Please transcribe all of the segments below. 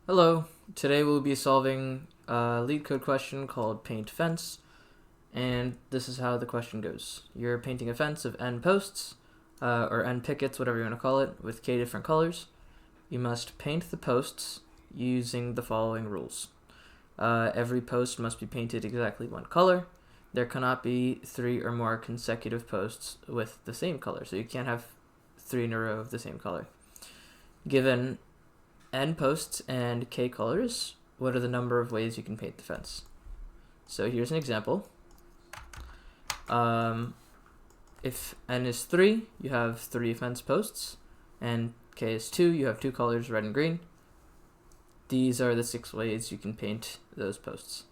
Hello, today we'll be solving a Leetcode question called paint fence, and this is how the question goes. You're painting a fence of n posts, or n pickets, whatever you want to call it, with k different colors. You must paint the posts using the following rules. Every post must be painted exactly one color. There cannot be 3 or more consecutive posts with the same color, so you can't have 3 in a row of the same color. Given n posts and k colors, what are the number of ways you can paint the fence? So here's an example. If n is 3, you have 3 fence posts, and k is 2, you have 2 colors, red and green. These are the 6 ways you can paint those posts.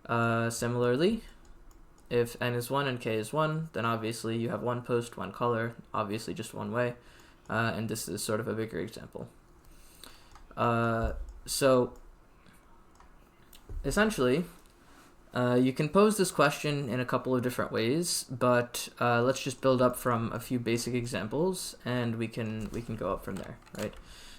Similarly, if n is 1 and k is 1, then obviously you have 1 post, 1 color, obviously just one way, and this is sort of a bigger example. So essentially, you can pose this question in a couple of different ways, but let's just build up from a few basic examples, and we can go up from there, right?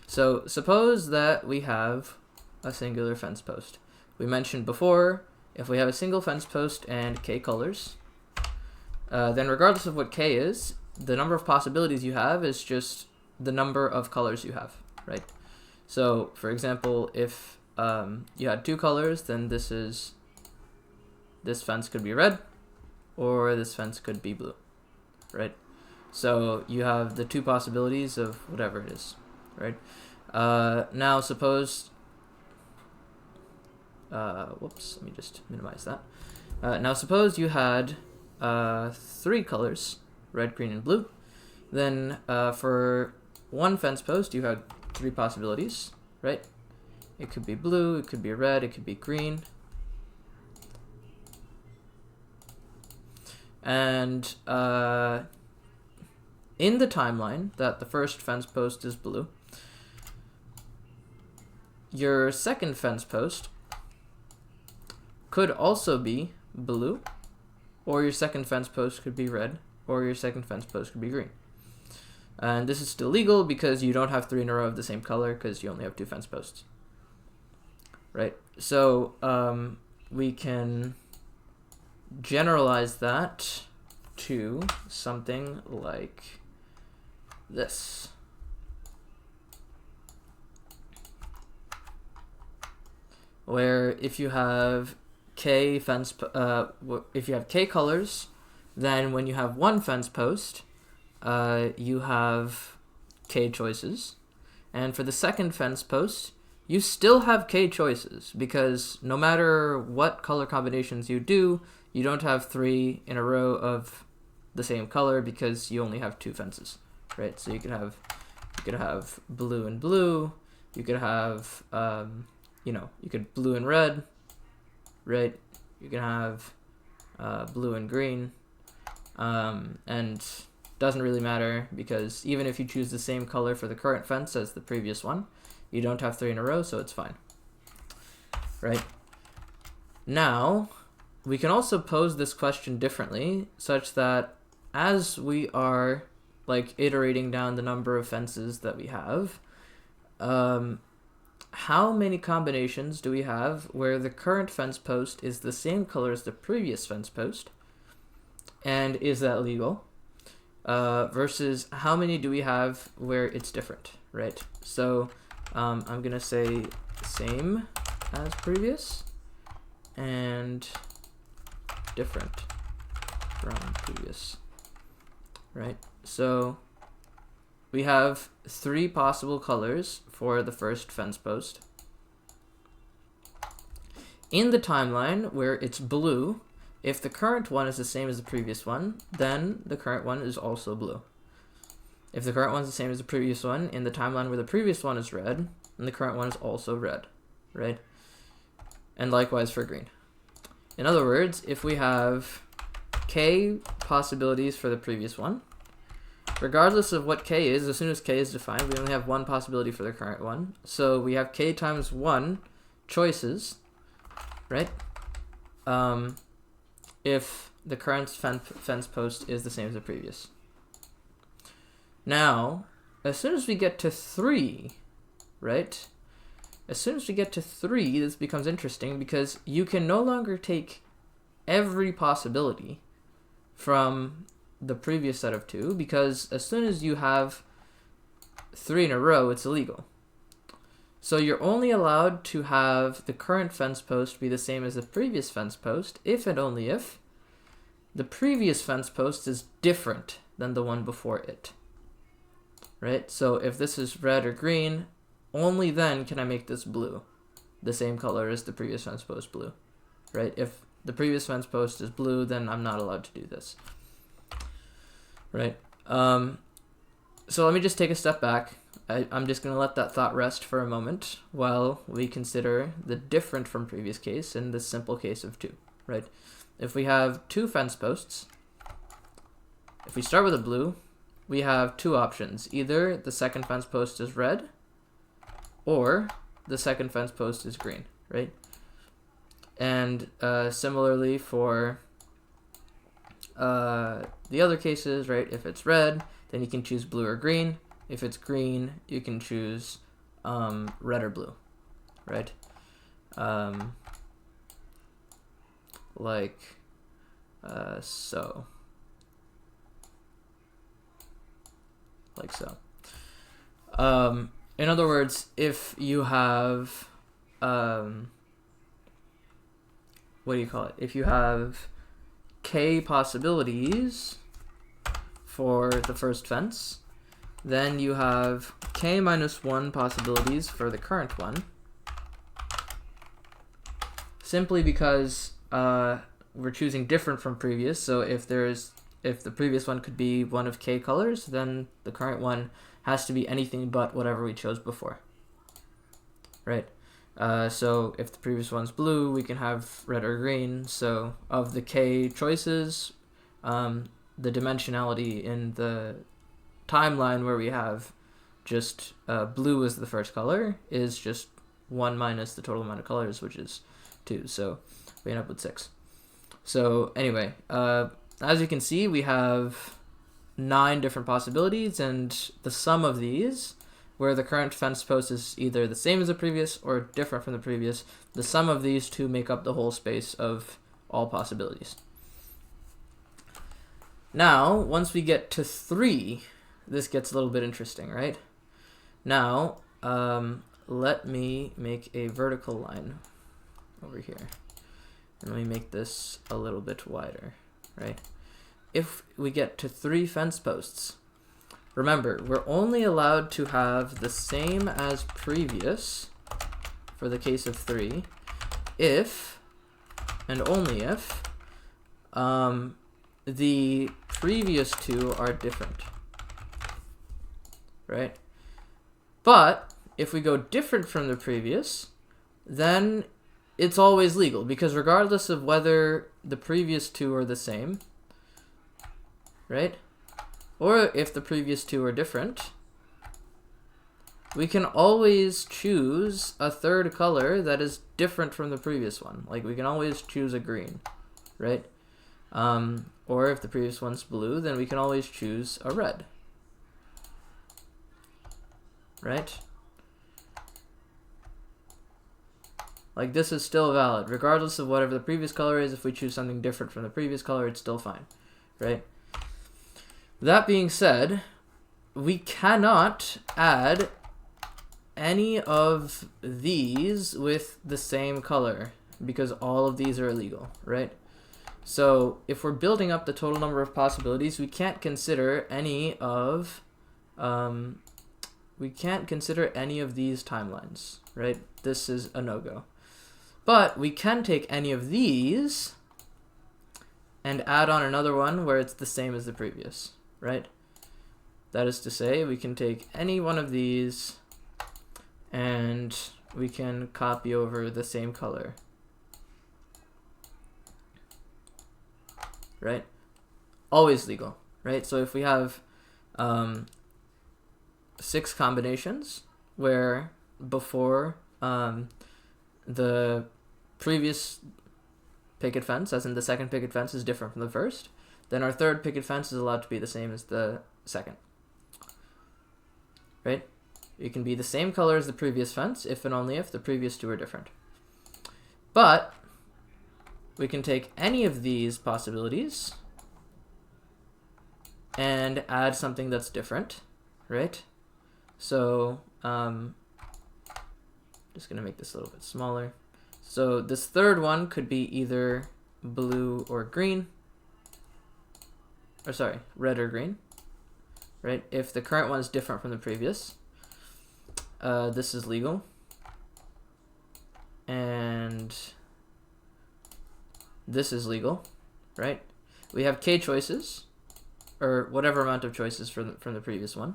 So suppose that we have a singular fence post. We mentioned before, if we have a single fence post and k colors, then regardless of what k is, the number of possibilities you have is just the number of colors you have, right? So, for example, if you had 2 colors, then this fence could be red, or this fence could be blue, right? So you have the 2 possibilities of whatever it is, right? Now suppose, whoops, let me just minimize that. Now suppose you had 3 colors, red, green, and blue. Then for one fence post, you had 3 possibilities, right? It could be blue, it could be red, it could be green. And in the timeline that the first fence post is blue, your second fence post could also be blue, or your second fence post could be red, or your second fence post could be green. And this is still legal because you don't have 3 in a row of the same color because you only have 2 fence posts, right? So we can generalize that to something like this. Where if you have k if you have k colors, then when you have one fence post, you have k choices, and for the second fence post, you still have k choices, because no matter what color combinations you do, you don't have 3 in a row of the same color because you only have 2 fences, right? So you could have blue and blue, you could have you could blue and red, right? You can have blue and green, and doesn't really matter because even if you choose the same color for the current fence as the previous one, you don't have 3 in a row, so it's fine, right? Now, we can also pose this question differently, such that as we are iterating down the number of fences that we have, how many combinations do we have where the current fence post is the same color as the previous fence post, and is that legal? Versus how many do we have where it's different, right? So I'm gonna say same as previous and different from previous, right? So we have 3 possible colors for the first fence post. In the timeline where it's blue, if the current one is the same as the previous one, then the current one is also blue. If the current one is the same as the previous one, in the timeline where the previous one is red, then the current one is also red, right? And likewise for green. In other words, if we have k possibilities for the previous one, regardless of what k is, as soon as k is defined, we only have 1 possibility for the current one. So we have k times 1 choices, right? If the current fence post is the same as the previous. Now, as soon as we get to 3, right, As soon as we get to 3, this becomes interesting because you can no longer take every possibility from the previous set of 2, because as soon as you have 3 in a row, it's illegal. So you're only allowed to have the current fence post be the same as the previous fence post if and only if the previous fence post is different than the one before it. Right? So if this is red or green, only then can I make this blue, the same color as the previous fence post blue. Right? If the previous fence post is blue, then I'm not allowed to do this. Right? So let me just take a step back. I'm just going to let that thought rest for a moment while we consider the different from previous case in this simple case of 2, right? If we have 2 fence posts, if we start with a blue, we have 2 options. Either the second fence post is red or the second fence post is green, right? And similarly for the other cases, right? If it's red, then you can choose blue or green. If it's green, you can choose red or blue, right? Like so. Like so. In other words, if you have, what do you call it? If you have k possibilities for the first fence, then you have k minus 1 possibilities for the current one, simply because we're choosing different from previous. So if the previous one could be one of k colors, then the current one has to be anything but whatever we chose before, right? So if the previous one's blue, we can have red or green. So of the k choices, the dimensionality in the timeline where we have just blue as the first color is just 1 minus the total amount of colors, which is 2. So we end up with 6. So anyway, as you can see, we have 9 different possibilities, and the sum of these, where the current fence post is either the same as the previous or different from the previous, the sum of these 2 make up the whole space of all possibilities. Now, once we get to 3, this gets a little bit interesting, right? Now, let me make a vertical line over here. And let me make this a little bit wider, right? If we get to 3 fence posts, remember, we're only allowed to have the same as previous for the case of 3 if, and only if, the previous 2 are different, right? But if we go different from the previous, then it's always legal, because regardless of whether the previous 2 are the same, right? Or if the previous 2 are different, we can always choose a third color that is different from the previous one. Like, we can always choose a green, right? Or if the previous one's blue, then we can always choose a red, right? Like, this is still valid. Regardless of whatever the previous color is, if we choose something different from the previous color, it's still fine, right? That being said, we cannot add any of these with the same color because all of these are illegal, right? So if we're building up the total number of possibilities, we can't consider any of these timelines, right? This is a no-go. But we can take any of these and add on another one where it's the same as the previous, right? That is to say, we can take any one of these and we can copy over the same color, right? Always legal, right? So if we have 6 combinations where before the previous picket fence, as in the second picket fence, is different from the first, then our third picket fence is allowed to be the same as the second, right? It can be the same color as the previous fence if and only if the previous two are different. But we can take any of these possibilities and add something that's different, right? So just gonna make this a little bit smaller. So this third one could be either blue or green, or sorry, red or green, right? If the current one is different from the previous, this is legal. And this is legal, right? We have k choices, or whatever amount of choices from the previous one,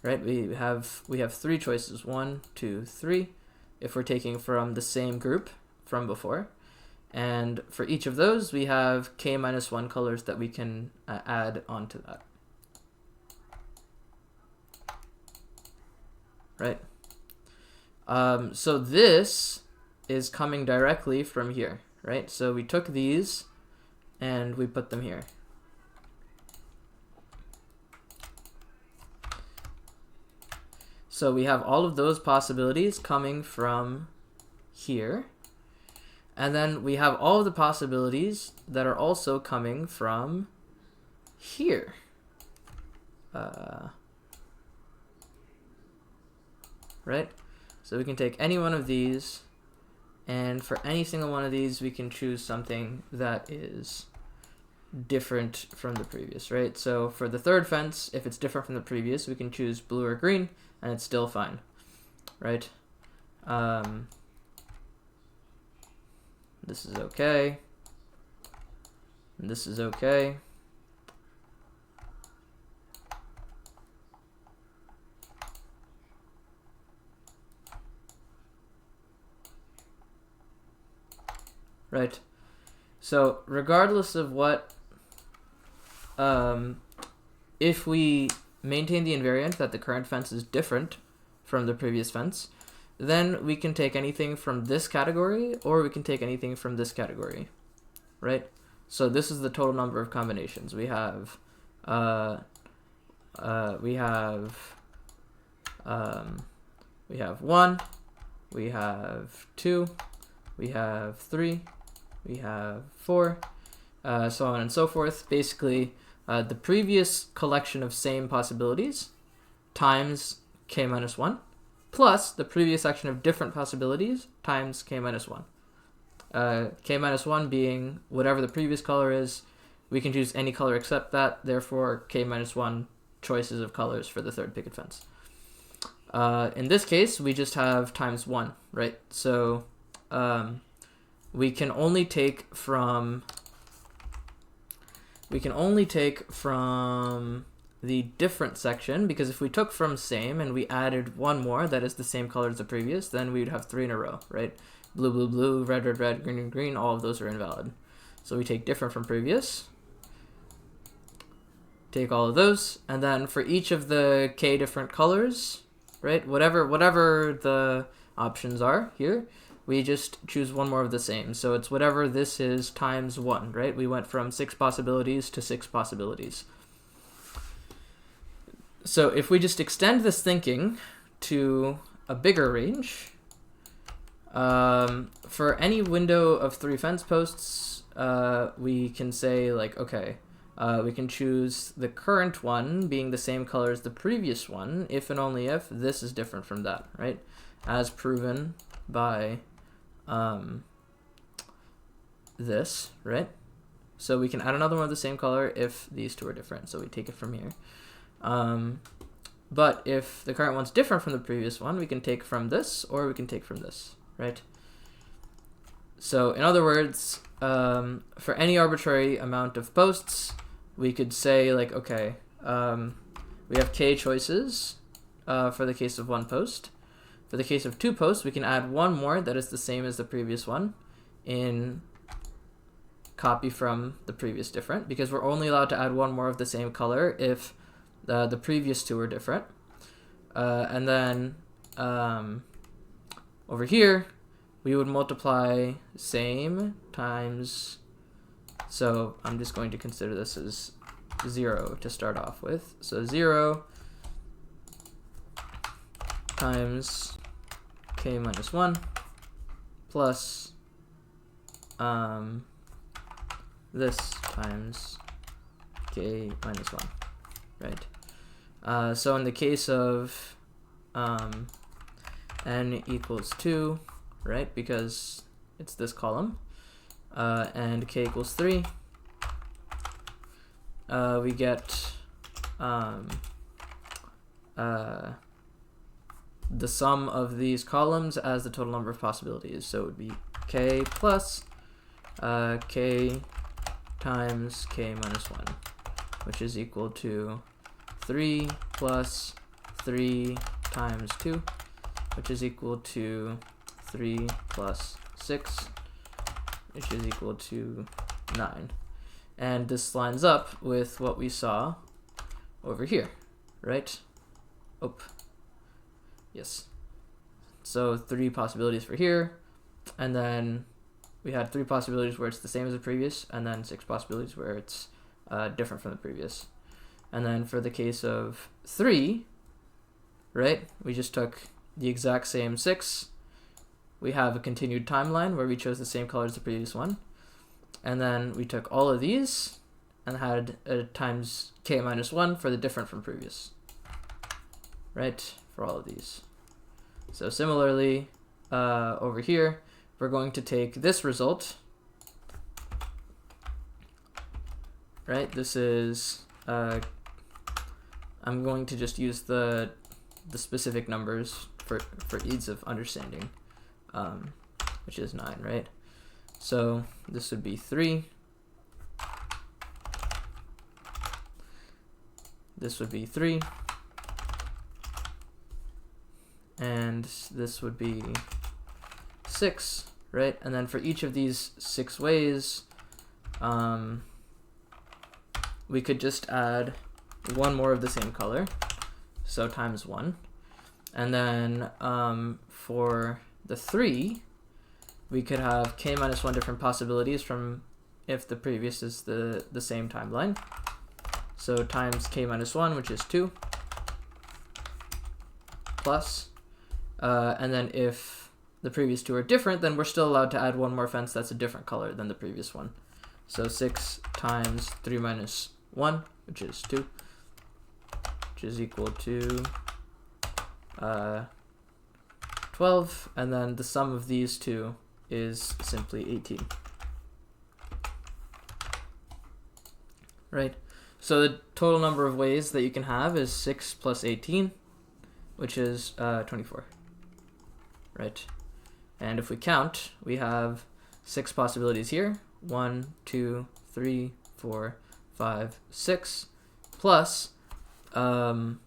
right? We have 3 choices, 1, 2, 3, if we're taking from the same group from before. And for each of those, we have k minus 1 colors that we can add onto that, right? So this is coming directly from here, right? So we took these and we put them here. So we have all of those possibilities coming from here. And then we have all of the possibilities that are also coming from here. Right? So we can take any one of these, and for any single one of these, we can choose something that is different from the previous, right? So for the third fence, if it's different from the previous, we can choose blue or green, and it's still fine, right? This is okay. And this is okay. Right. So regardless of what, if we maintain the invariant that the current fence is different from the previous fence, then we can take anything from this category, or we can take anything from this category, right? So this is the total number of combinations. We have, we have 1, we have 2, we have 3, we have 4, so on and so forth. Basically, the previous collection of same possibilities times k minus 1, plus the previous section of different possibilities times k minus 1. K minus 1 being whatever the previous color is. We can choose any color except that, therefore k minus 1 choices of colors for the third picket fence. In this case, we just have times 1, right? So we can only take from the different section, because if we took from same and we added one more that is the same color as the previous, then we would have 3 in a row, right? Blue, blue, blue, red, red, red, green, green, green, all of those are invalid. So we take different from previous, take all of those, and then for each of the k different colors, right, whatever the options are here, we just choose one more of the same. So it's whatever this is times 1, right? We went from 6 possibilities to 6 possibilities. So if we just extend this thinking to a bigger range, for any window of 3 fence posts, we can say, like, okay, we can choose the current one being the same color as the previous one if and only if this is different from that, right? As proven by this, right? So we can add another one of the same color if these two are different. So we take it from here. But if the current one's different from the previous one, we can take from this, or we can take from this, right? So in other words, for any arbitrary amount of posts, we could say, like, okay, we have k choices for the case of 1 post. For the case of 2 posts, we can add one more that is the same as the previous one in copy from the previous different, because we're only allowed to add one more of the same color if the previous 2 are different. And then over here, we would multiply same times, so I'm just going to consider this as 0 to start off with. So 0 times k minus 1 plus this times k minus 1, right? So in the case of n equals 2, right, because it's this column, and k equals 3, we get the sum of these columns as the total number of possibilities. So it would be k plus k times k minus 1, which is equal to 3 plus 3 times 2, which is equal to 3 plus 6, which is equal to 9. And this lines up with what we saw over here, right? Oh, yes. So 3 possibilities for here, and then we had 3 possibilities where it's the same as the previous, and then 6 possibilities where it's different from the previous. And then for the case of 3, right, we just took the exact same 6. We have a continued timeline where we chose the same color as the previous one. And then we took all of these and had a times k minus 1 for the different from previous, right, for all of these. So similarly, over here, we're going to take this result, right? This is, I'm going to just use the specific numbers for ease of understanding, which is 9, right? So this would be 3. This would be 3. And this would be 6, right? And then for each of these 6 ways, we could just add one more of the same color, so times 1. And then for the 3, we could have k minus 1 different possibilities from if the previous is the same timeline. So times k minus 1, which is 2, plus, and then if the previous 2 are different, then we're still allowed to add one more fence that's a different color than the previous one. So 6 times 3 minus 1, which is 2, which is equal to 12, and then the sum of these two is simply 18. Right? So the total number of ways that you can have is 6 plus 18, which is 24. Right? And if we count, we have 6 possibilities here. 1, 2, 3, 4, 5, 6, plus 1.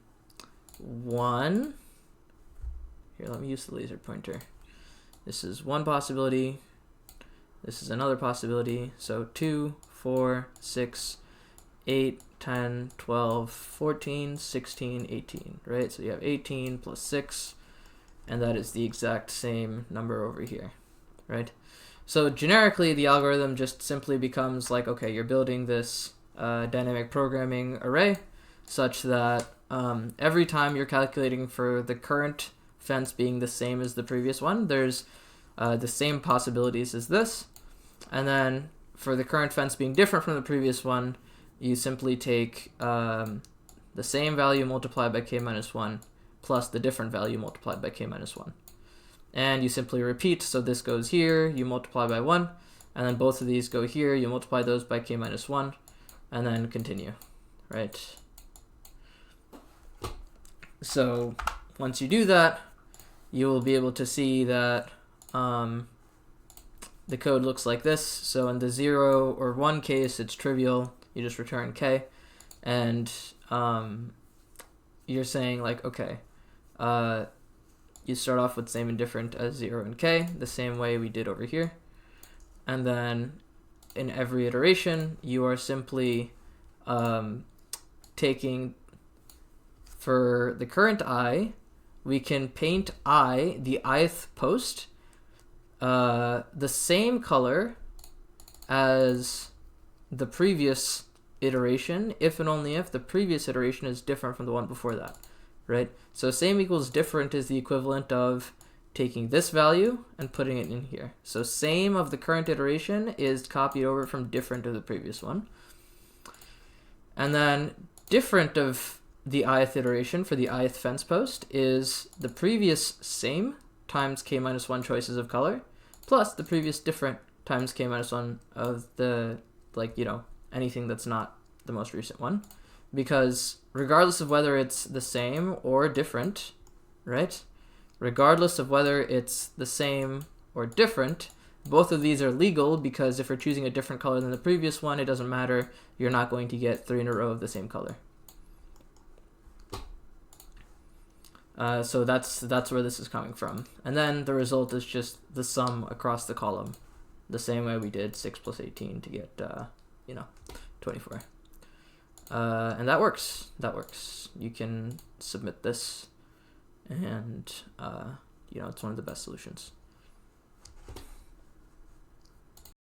Here, let me use the laser pointer. This is one possibility. This is another possibility. So 2, 4, 6, 8, 10, 12, 14, 16, 18, right? So you have 18 plus 6, and that is the exact same number over here, right? So generically, the algorithm just simply becomes like, okay, you're building this dynamic programming array such that every time you're calculating for the current fence being the same as the previous one, there's the same possibilities as this. And then for the current fence being different from the previous one, you simply take the same value multiplied by k minus 1 plus the different value multiplied by k minus 1. And you simply repeat, so this goes here, you multiply by 1, and then both of these go here, you multiply those by k minus 1, and then continue, right? So once you do that, you will be able to see that the code looks like this. So in the 0 or 1 case, it's trivial. You just return k, and you're saying like, okay, you start off with same and different as 0 and k, the same way we did over here. And then in every iteration, you are simply taking, for the current I, we can paint I, the ith post, the same color as the previous iteration, if and only if the previous iteration is different from the one before that, right? So same equals different is the equivalent of taking this value and putting it in here. So same of the current iteration is copied over from different of the previous one. And then different of the ith iteration for the ith fence post is the previous same times k minus 1 choices of color plus the previous different times k minus 1 of the, like, you know, anything that's not the most recent one. Because regardless of whether it's the same or different, right? Regardless of whether it's the same or different, both of these are legal, because if you're choosing a different color than the previous one, it doesn't matter. You're not going to get 3 in a row of the same color. So that's where this is coming from. And then the result is just the sum across the column, the same way we did 6 plus 18 to get, 24. And that works. That works. You can submit this, and it's one of the best solutions.